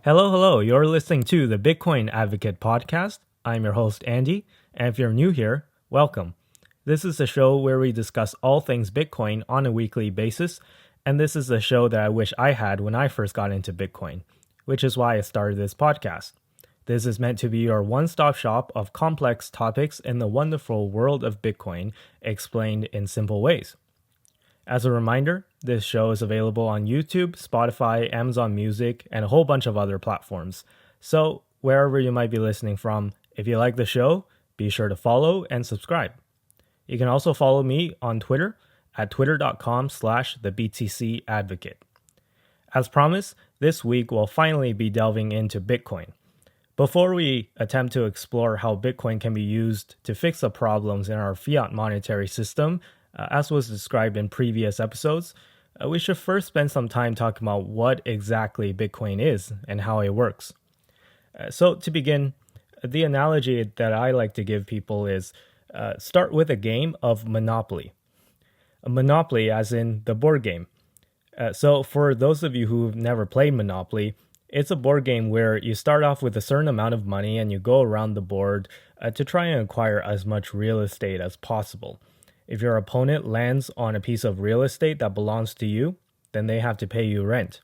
Hello, hello. You're listening to the Bitcoin Advocate podcast. I'm your host, Andy, and if you're new here, welcome. This is a show where we discuss all things Bitcoin on a weekly basis, and this is a show that I wish I had when I first got into Bitcoin, which is why I started this podcast. This is meant to be your one-stop shop of complex topics in the wonderful world of Bitcoin explained in simple ways. As a reminder, this show is available on YouTube, Spotify, Amazon Music, and a whole bunch of other platforms. So, wherever you might be listening from, if you like the show, be sure to follow and subscribe. You can also follow me on Twitter at twitter.com/thebtcadvocate. As promised, this week we'll finally be delving into Bitcoin. Before we attempt to explore how Bitcoin can be used to fix the problems in our fiat monetary system, as was described in previous episodes, we should first spend some time talking about what exactly Bitcoin is and how it works. So to begin, the analogy that I like to give people is start with a game of Monopoly. A Monopoly as in the board game. So for those of you who've never played Monopoly, it's a board game where you start off with a certain amount of money and you go around the board to try and acquire as much real estate as possible. If your opponent lands on a piece of real estate that belongs to you, then they have to pay you rent.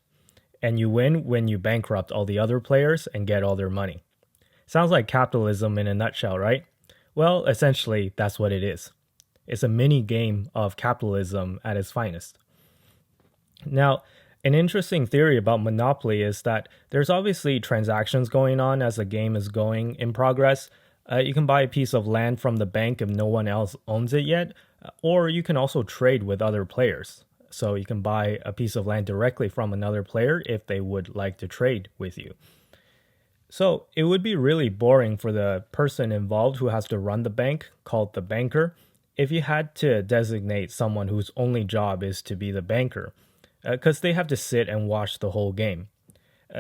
And you win when you bankrupt all the other players and get all their money. Sounds like capitalism in a nutshell, right? Well, essentially, that's what it is. It's a mini game of capitalism at its finest. Now, an interesting theory about Monopoly is that there's obviously transactions going on as the game is going in progress. You can buy a piece of land from the bank if no one else owns it yet, or you can also trade with other players. So you can buy a piece of land directly from another player if they would like to trade with you. So it would be really boring for the person involved who has to run the bank, called the banker, if you had to designate someone whose only job is to be the banker, because they have to sit and watch the whole game.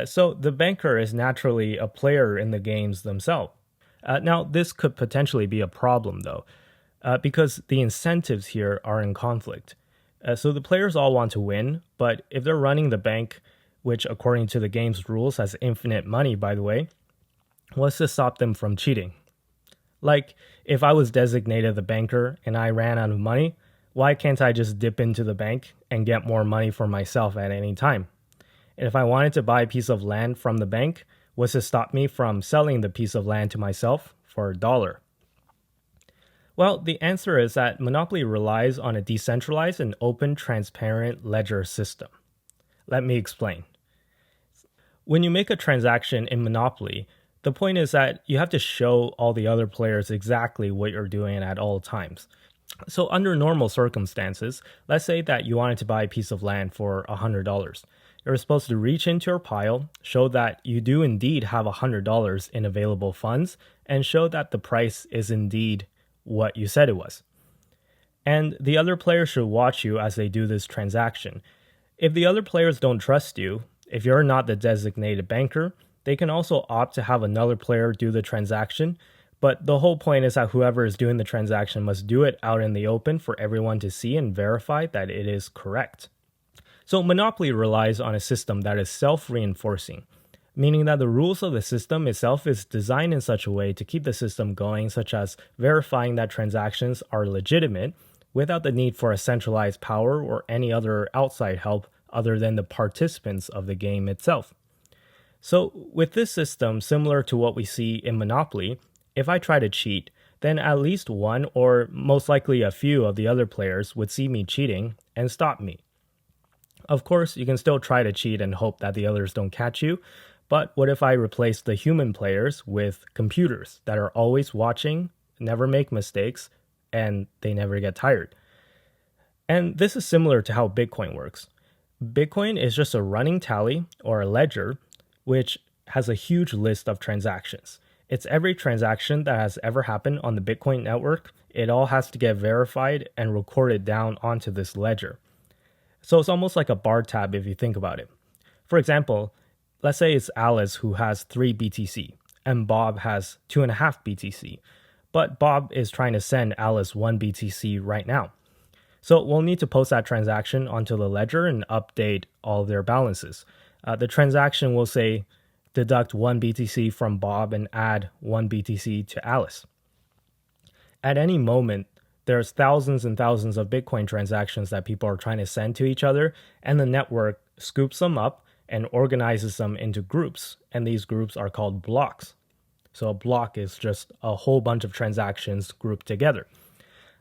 So the banker is naturally a player in the games themselves. Now, this could potentially be a problem, though, because the incentives here are in conflict. So the players all want to win, but if they're running the bank, which according to the game's rules has infinite money, by the way, what's to stop them from cheating? Like, if I was designated the banker and I ran out of money, why can't I just dip into the bank and get more money for myself at any time? And if I wanted to buy a piece of land from the bank, what's to stop me from selling the piece of land to myself for $1? Well, the answer is that Monopoly relies on a decentralized and open, transparent ledger system. Let me explain. When you make a transaction in Monopoly, the point is that you have to show all the other players exactly what you're doing at all times. So under normal circumstances, let's say that you wanted to buy a piece of land for $100. You're supposed to reach into your pile, show that you do indeed have $100 in available funds, and show that the price is indeed what you said it was. And the other players should watch you as they do this transaction. If the other players don't trust you, if you're not the designated banker, they can also opt to have another player do the transaction. But the whole point is that whoever is doing the transaction must do it out in the open for everyone to see and verify that it is correct. So Monopoly relies on a system that is self-reinforcing, meaning that the rules of the system itself is designed in such a way to keep the system going, such as verifying that transactions are legitimate without the need for a centralized power or any other outside help other than the participants of the game itself. So with this system, similar to what we see in Monopoly, if I try to cheat, then at least one or most likely a few of the other players would see me cheating and stop me. Of course, you can still try to cheat and hope that the others don't catch you, but what if I replace the human players with computers that are always watching, never make mistakes, and they never get tired? And this is similar to how Bitcoin works. Bitcoin is just a running tally or a ledger, which has a huge list of transactions. It's every transaction that has ever happened on the Bitcoin network. It all has to get verified and recorded down onto this ledger. So it's almost like a bar tab if you think about it. For example, let's say it's Alice who has 3 BTC and Bob has 2.5 BTC, but Bob is trying to send Alice 1 BTC right now. So we'll need to post that transaction onto the ledger and update all their balances. The transaction will say deduct 1 BTC from Bob and add 1 BTC to Alice. At any moment, there's thousands and thousands of Bitcoin transactions that people are trying to send to each other, and the network scoops them up and organizes them into groups, and these groups are called blocks. So a block is just a whole bunch of transactions grouped together.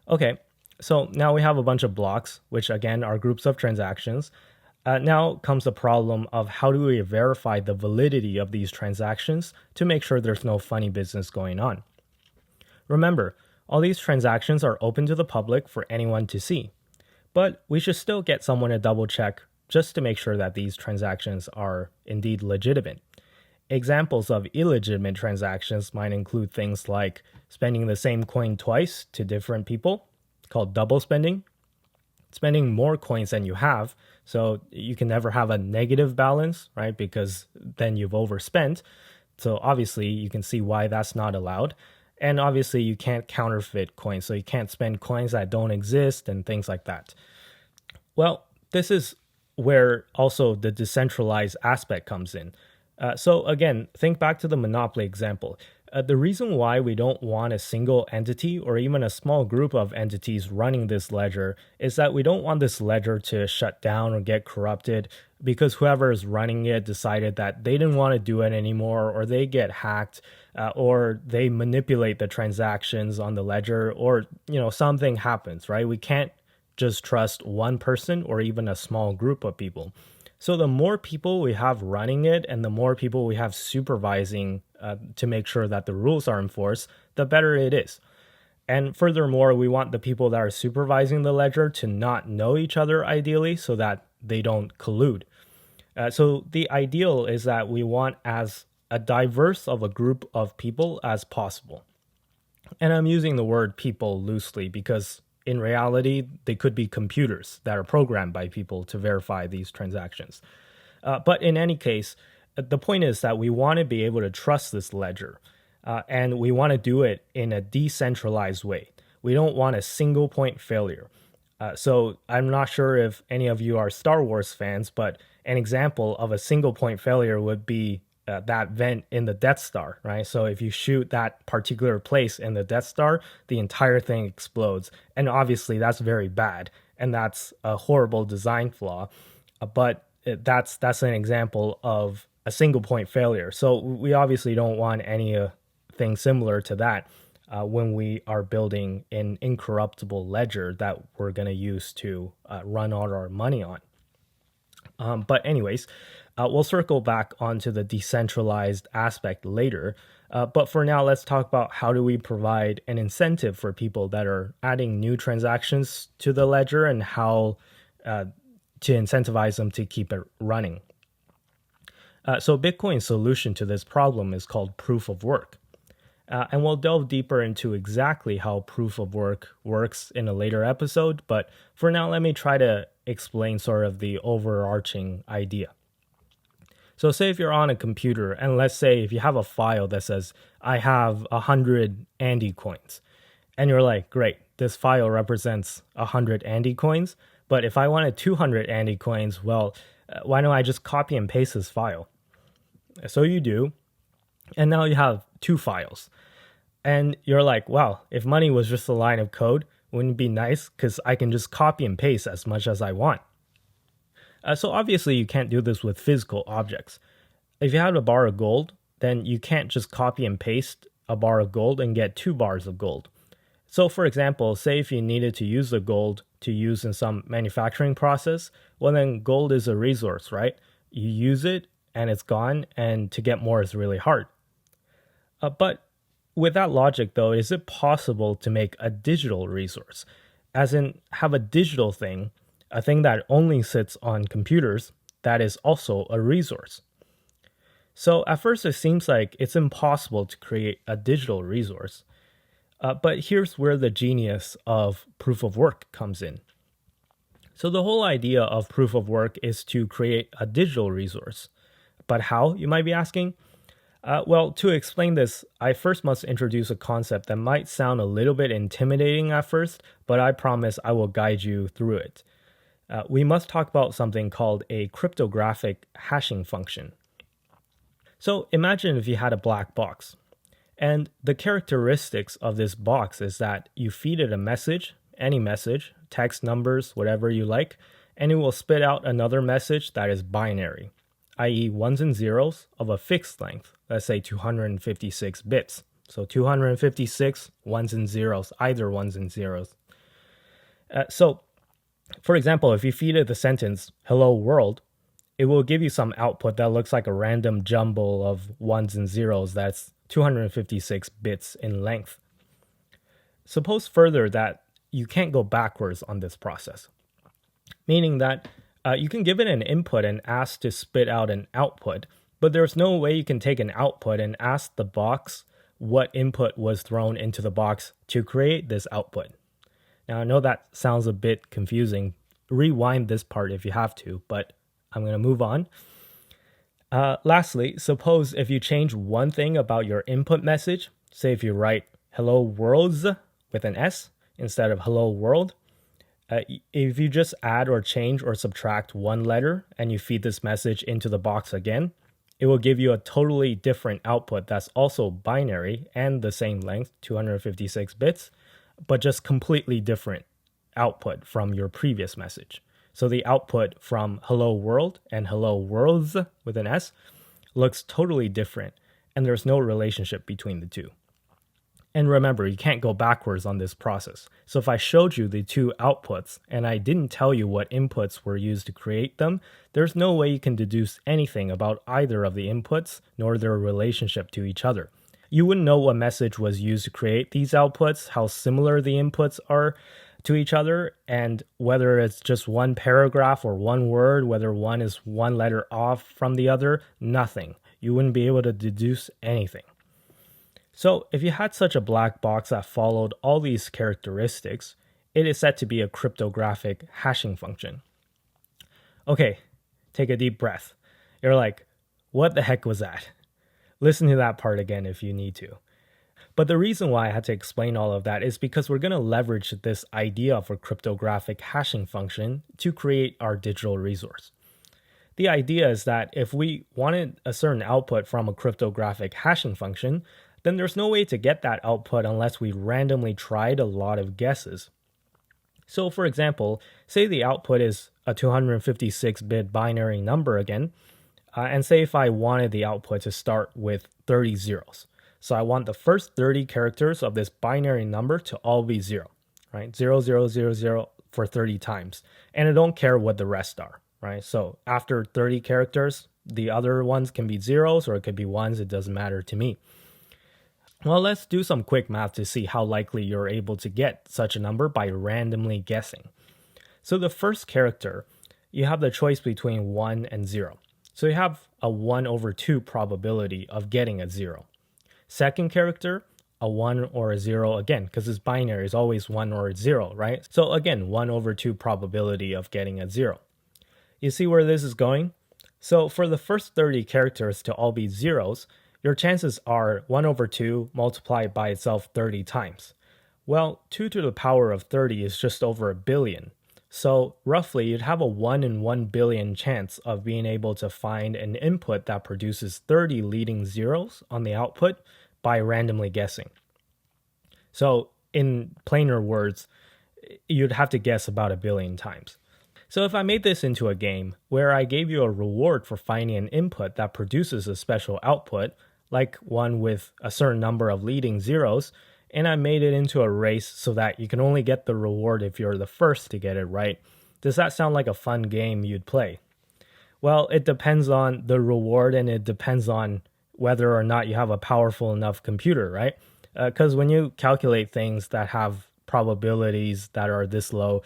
Okay, so now we have a bunch of blocks, which again are groups of transactions. Now comes the problem of how do we verify the validity of these transactions to make sure there's no funny business going on. Remember, all these transactions are open to the public for anyone to see, but we should still get someone to double check just to make sure that these transactions are indeed legitimate. Examples of illegitimate transactions might include things like spending the same coin twice to different people, called double spending more coins than you have, so you can never have a negative balance, right? Because then you've overspent. So obviously you can see why that's not allowed. And obviously you can't counterfeit coins, so you can't spend coins that don't exist and things like that. Well, this is where also the decentralized aspect comes in. So again, think back to the monopoly example. The reason why we don't want a single entity or even a small group of entities running this ledger is that we don't want this ledger to shut down or get corrupted because whoever is running it decided that they didn't want to do it anymore, or they get hacked, or they manipulate the transactions on the ledger, or something happens, right? We can't just trust one person or even a small group of people. So the more people we have running it and the more people we have supervising to make sure that the rules are enforced, the better it is. And furthermore, we want the people that are supervising the ledger to not know each other ideally so that they don't collude. So the ideal is that we want as a diverse of a group of people as possible. And I'm using the word people loosely because in reality, they could be computers that are programmed by people to verify these transactions. But in any case, the point is that we want to be able to trust this ledger, and we want to do it in a decentralized way. We don't want a single point failure. So I'm not sure if any of you are Star Wars fans, but an example of a single point failure would be that vent in the Death Star, right? So if you shoot that particular place in the Death Star, the entire thing explodes. And obviously that's very bad, and that's a horrible design flaw. But that's an example of a single point failure. So we obviously don't want anything similar to that when we are building an incorruptible ledger that we're going to use to run all our money on. But anyways, we'll circle back onto the decentralized aspect later. But for now, let's talk about how do we provide an incentive for people that are adding new transactions to the ledger and how to incentivize them to keep it running. So Bitcoin's solution to this problem is called proof of work. And we'll delve deeper into exactly how proof of work works in a later episode. But for now, let me try to explain sort of the overarching idea. So say if you're on a computer, and let's say if you have a file that says, I have 100 Andy coins. And you're like, great, this file represents 100 Andy coins. But if I wanted 200 Andy coins, well, why don't I just copy and paste this file? So you do. And now you have two files. And you're like, wow, if money was just a line of code, wouldn't it be nice? Because I can just copy and paste as much as I want. So obviously you can't do this with physical objects. If you have a bar of gold, then you can't just copy and paste a bar of gold and get 2 bars of gold. So for example, say if you needed to use the gold to use in some manufacturing process, well then gold is a resource, right? You use it and it's gone, and to get more is really hard. But with that logic though, is it possible to make a digital resource? As in have a digital thing, a thing that only sits on computers, that is also a resource. So at first it seems like it's impossible to create a digital resource. But here's where the genius of proof of work comes in. So the whole idea of proof of work is to create a digital resource. But how, you might be asking? Well, to explain this, I first must introduce a concept that might sound a little bit intimidating at first, but I promise I will guide you through it. We must talk about something called a cryptographic hashing function. So imagine if you had a black box. And the characteristics of this box is that you feed it a message, any message, text, numbers, whatever you like, and it will spit out another message that is binary, i.e. ones and zeros of a fixed length, let's say 256 bits. So 256 ones and zeros, either ones and zeros. So, for example, if you feed it the sentence, hello world, it will give you some output that looks like a random jumble of ones and zeros that's 256 bits in length. Suppose further that you can't go backwards on this process, meaning that you can give it an input and ask to spit out an output, but there's no way you can take an output and ask the box what input was thrown into the box to create this output. Now, I know that sounds a bit confusing. Rewind this part if you have to, but I'm going to move on. Lastly, suppose if you change one thing about your input message, say if you write hello worlds with an S instead of hello world, if you just add or change or subtract one letter and you feed this message into the box again, it will give you a totally different output that's also binary and the same length, 256 bits, but just completely different output from your previous message. So the output from hello world and hello worlds with an S looks totally different, and there's no relationship between the two. And remember, you can't go backwards on this process. So if I showed you the two outputs and I didn't tell you what inputs were used to create them, there's no way you can deduce anything about either of the inputs nor their relationship to each other. You wouldn't know what message was used to create these outputs, how similar the inputs are to each other, and whether it's just one paragraph or one word, whether one is one letter off from the other, nothing. You wouldn't be able to deduce anything. So if you had such a black box that followed all these characteristics, it is said to be a cryptographic hashing function. Okay, take a deep breath. You're like, what the heck was that? Listen to that part again if you need to. But the reason why I had to explain all of that is because we're going to leverage this idea of a cryptographic hashing function to create our digital resource. The idea is that if we wanted a certain output from a cryptographic hashing function, then there's no way to get that output unless we randomly tried a lot of guesses. So for example, say the output is a 256-bit binary number again, and say if I wanted the output to start with 30 zeros. So I want the first 30 characters of this binary number to all be 0, right? 0, 0, 0, 0 for 30 times. And I don't care what the rest are, right? So after 30 characters, the other ones can be zeros or it could be ones. It doesn't matter to me. Well, let's do some quick math to see how likely you're able to get such a number by randomly guessing. So the first character, you have the choice between 1 and 0. So you have a 1 over 2 probability of getting a 0. Second character, a 1 or a 0 again, because it's binary, it's always 1 or 0, right? So again, 1 over 2 probability of getting a 0. You see where this is going? So for the first 30 characters to all be zeros, your chances are 1 over 2 multiplied by itself 30 times. Well, 2 to the power of 30 is just over a billion. So roughly, you'd have a 1 in 1 billion chance of being able to find an input that produces 30 leading zeros on the output by randomly guessing. So in plainer words, you'd have to guess about a billion times. So if I made this into a game where I gave you a reward for finding an input that produces a special output, like one with a certain number of leading zeros, and I made it into a race so that you can only get the reward if you're the first to get it right, does that sound like a fun game you'd play? Well, it depends on the reward and it depends on whether or not you have a powerful enough computer, right? Because when you calculate things that have probabilities that are this low,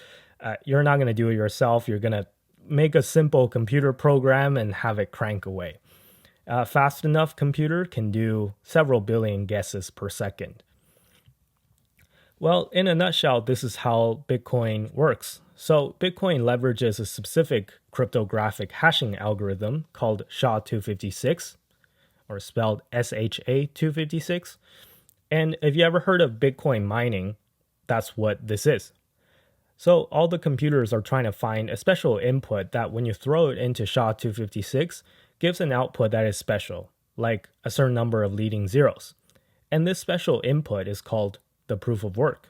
you're not going to do it yourself. You're going to make a simple computer program and have it crank away. A fast enough computer can do several billion guesses per second. Well, in a nutshell, this is how Bitcoin works. So Bitcoin leverages a specific cryptographic hashing algorithm called SHA-256, or spelled SHA-256. And if you ever heard of Bitcoin mining, that's what this is. So all the computers are trying to find a special input that when you throw it into SHA-256, gives an output that is special. like a certain number of leading zeros. And this special input is called the proof of work.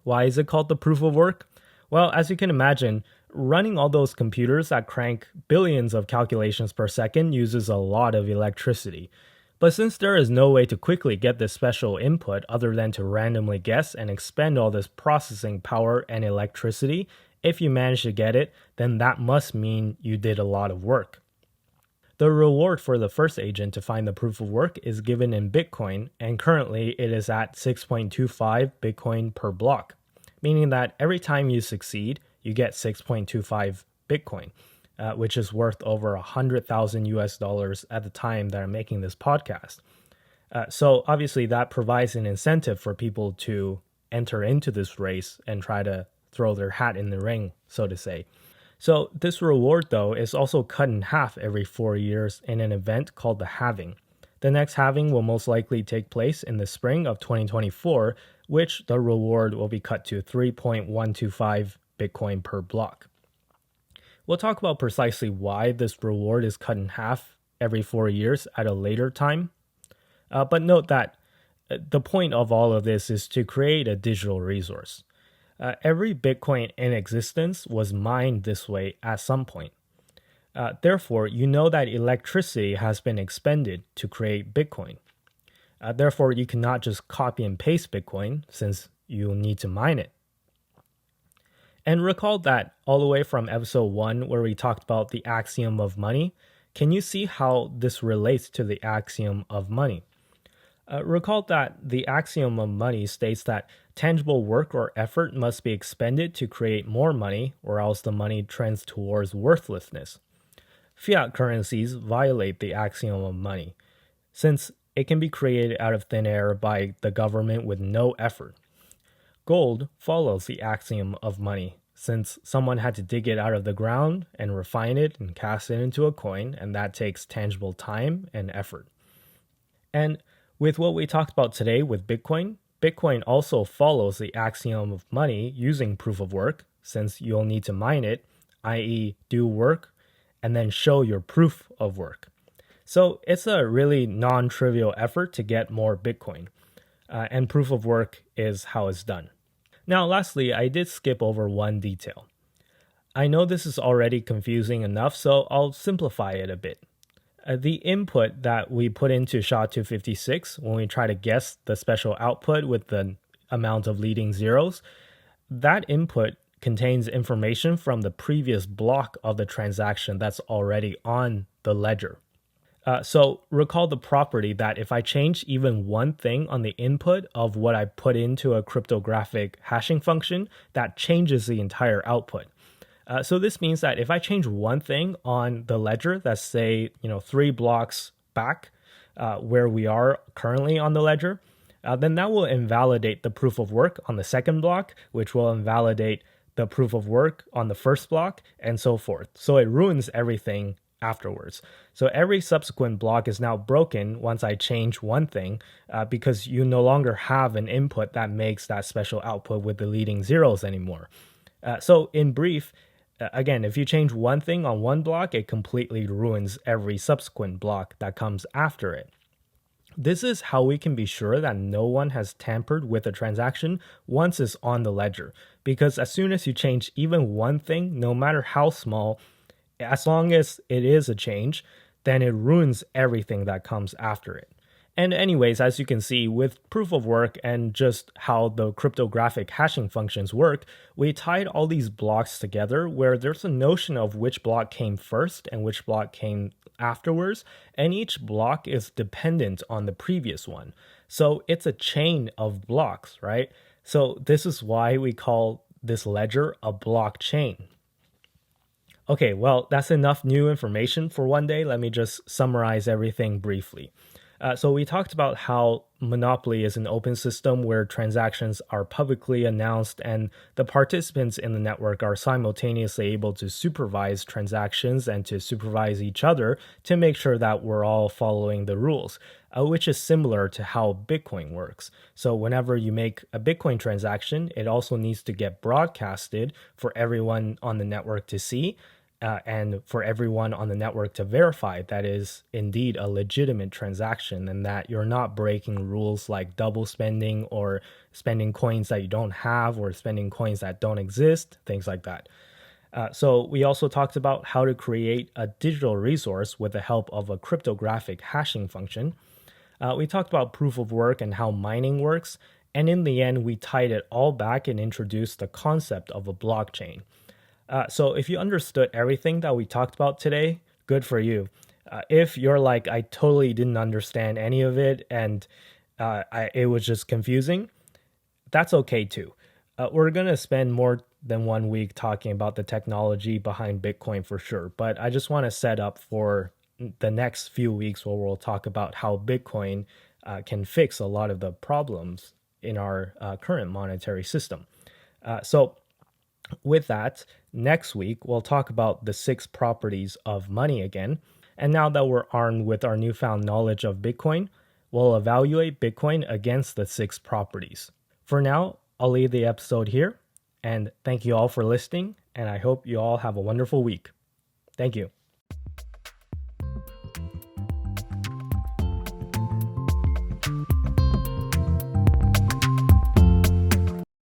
Why is it called the proof of work? Well, as you can imagine, running all those computers that crank billions of calculations per second uses a lot of electricity. But since there is no way to quickly get this special input other than to randomly guess and expend all this processing power and electricity, if you manage to get it, then that must mean you did a lot of work. The reward for the first agent to find the proof of work is given in Bitcoin, and currently it is at 6.25 Bitcoin per block, meaning that every time you succeed, you get 6.25 Bitcoin, which is worth over 100,000 US dollars at the time that I'm making this podcast. So obviously that provides an incentive for people to enter into this race and try to throw their hat in the ring, so to say. So this reward, though, is also cut in half every 4 years in an event called the halving. The next halving will most likely take place in the spring of 2024, which the reward will be cut to 3.125 Bitcoin per block. We'll talk about precisely why this reward is cut in half every 4 years at a later time. But note that the point of all of this is to create a digital resource. Every Bitcoin in existence was mined this way at some point. Therefore, you know that electricity has been expended to create Bitcoin. Therefore, you cannot just copy and paste Bitcoin since you'll need to mine it. And recall that all the way from episode 1 where we talked about the axiom of money, can you see how this relates to the axiom of money? Recall that the axiom of money states that tangible work or effort must be expended to create more money, or else the money trends towards worthlessness. Fiat currencies violate the axiom of money, since it can be created out of thin air by the government with no effort. Gold follows the axiom of money, since someone had to dig it out of the ground and refine it and cast it into a coin, and that takes tangible time and effort. And with what we talked about today with Bitcoin, Bitcoin also follows the axiom of money using proof of work, since you'll need to mine it, i.e. do work, and then show your proof of work. So it's a really non-trivial effort to get more Bitcoin, and proof of work is how it's done. Now, lastly, I did skip over one detail. I know this is already confusing enough, so I'll simplify it a bit. The input that we put into SHA-256 when we try to guess the special output with the amount of leading zeros, that input contains information from the previous block of the transaction that's already on the ledger. So recall the property that if I change even one thing on the input of what I put into a cryptographic hashing function, that changes the entire output. So this means that if I change one thing on the ledger that's, say, 3 blocks back where we are currently on the ledger, then that will invalidate the proof of work on the second block, which will invalidate the proof of work on the first block, and so forth. So it ruins everything afterwards. So every subsequent block is now broken once I change one thing because you no longer have an input that makes that special output with the leading zeros anymore. So in brief, again, if you change one thing on one block, it completely ruins every subsequent block that comes after it. This is how we can be sure that no one has tampered with a transaction once it's on the ledger, because as soon as you change even one thing, no matter how small, as long as it is a change, then it ruins everything that comes after it. And anyways, as you can see, with proof of work and just how the cryptographic hashing functions work, we tied all these blocks together where there's a notion of which block came first and which block came afterwards, and each block is dependent on the previous one. So it's a chain of blocks, right? So this is why we call this ledger a blockchain. Okay, well, that's enough new information for one day. Let me just summarize everything briefly. So we talked about how Monopoly is an open system where transactions are publicly announced and the participants in the network are simultaneously able to supervise transactions and to supervise each other to make sure that we're all following the rules, which is similar to how Bitcoin works. So whenever you make a Bitcoin transaction, it also needs to get broadcasted for everyone on the network to see. and for everyone on the network to verify that is indeed a legitimate transaction and that you're not breaking rules like double spending or spending coins that you don't have or spending coins that don't exist, things like that. So we also talked about how to create a digital resource with the help of a cryptographic hashing function. We talked about proof of work and how mining works. And in the end, we tied it all back and introduced the concept of a blockchain. So if you understood everything that we talked about today, good for you. If you're like, I totally didn't understand any of it and it was just confusing, that's okay too. We're going to spend more than 1 week talking about the technology behind Bitcoin for sure, but I just want to set up for the next few weeks where we'll talk about how Bitcoin can fix a lot of the problems in our current monetary system. So with that, next week, we'll talk about the 6 properties of money again. And now that we're armed with our newfound knowledge of Bitcoin, we'll evaluate Bitcoin against the 6 properties. For now, I'll leave the episode here. And thank you all for listening. And I hope you all have a wonderful week. Thank you.